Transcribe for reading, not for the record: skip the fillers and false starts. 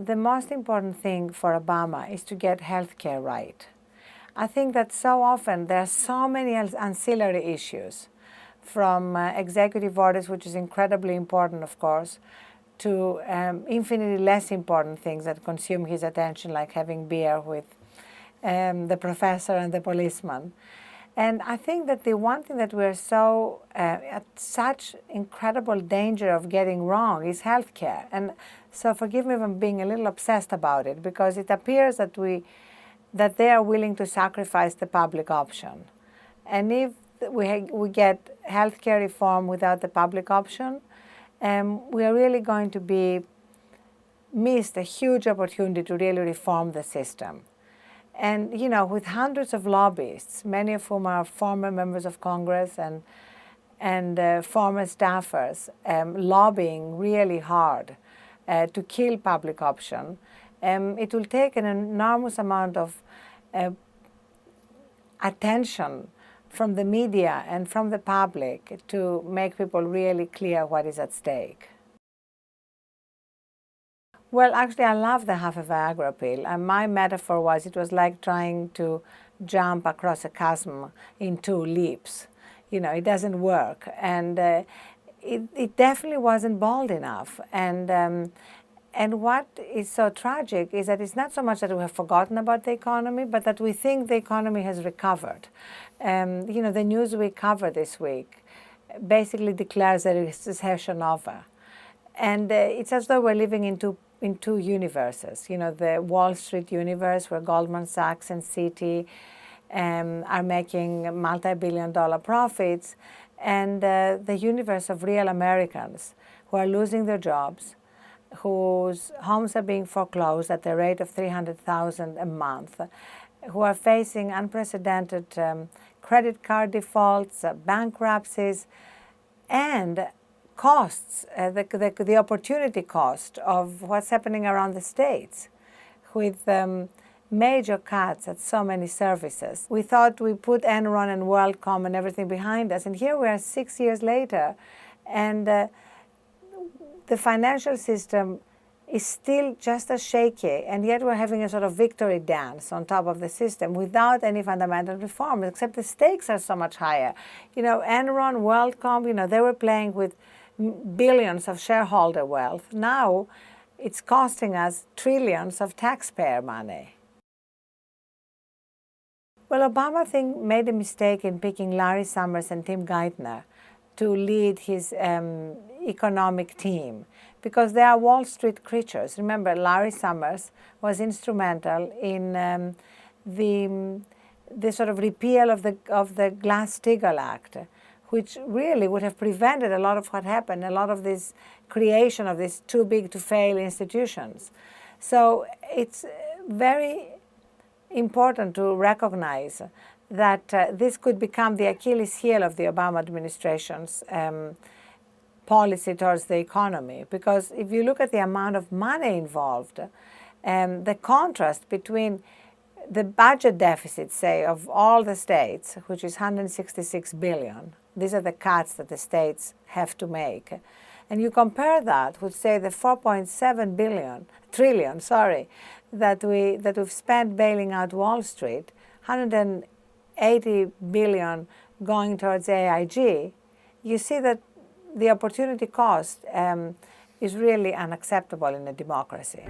the most important thing for Obama is to get healthcare right. I think that so often there are so many ancillary issues, from executive orders, which is incredibly important, of course, to infinitely less important things that consume his attention, like having beer with the professor and the policeman. And I think that the one thing that we're so at such incredible danger of getting wrong is healthcare. And so forgive me if I'm being a little obsessed about it, because it appears that they are willing to sacrifice the public option. And if we get healthcare reform without the public option, we are really going to be missed a huge opportunity to really reform the system. And, with hundreds of lobbyists, many of whom are former members of Congress and former staffers, lobbying really hard to kill public option, it will take an enormous amount of attention from the media and from the public to make people really clear what is at stake. Well, actually, I love the Half-a-Viagra pill. And my metaphor was it was like trying to jump across a chasm in 2 leaps. It doesn't work. And it definitely wasn't bold enough. And what is so tragic is that it's not so much that we have forgotten about the economy, but that we think the economy has recovered. The news we covered this week basically declares that it's recession over. And it's as though we're living in two universes. The Wall Street universe, where Goldman Sachs and Citi are making multi-billion-dollar profits, and the universe of real Americans who are losing their jobs, whose homes are being foreclosed at the rate of $300,000 a month, who are facing unprecedented credit card defaults, bankruptcies, and costs, the opportunity cost of what's happening around the states with major cuts at so many services. We thought we put Enron and WorldCom and everything behind us, and here we are 6 years later, and the financial system is still just as shaky, and yet we're having a sort of victory dance on top of the system without any fundamental reform, except the stakes are so much higher. Enron, WorldCom, they were playing with billions of shareholder wealth. Now it's costing us trillions of taxpayer money. Well, Obama, I think, made a mistake in picking Larry Summers and Tim Geithner to lead his economic team, because they are Wall Street creatures. Remember, Larry Summers was instrumental in the sort of repeal of the Glass-Steagall Act, which really would have prevented a lot of what happened, a lot of this creation of these too-big-to-fail institutions. So it's very important to recognize that this could become the Achilles heel of the Obama administration's policy towards the economy. Because if you look at the amount of money involved, the contrast between the budget deficit, say, of all the states, which is $166 billion, these are the cuts that the states have to make, and you compare that with, say, the $4.7 trillion that we've spent bailing out Wall Street, $180 billion going towards AIG, you see that the opportunity cost is really unacceptable in a democracy.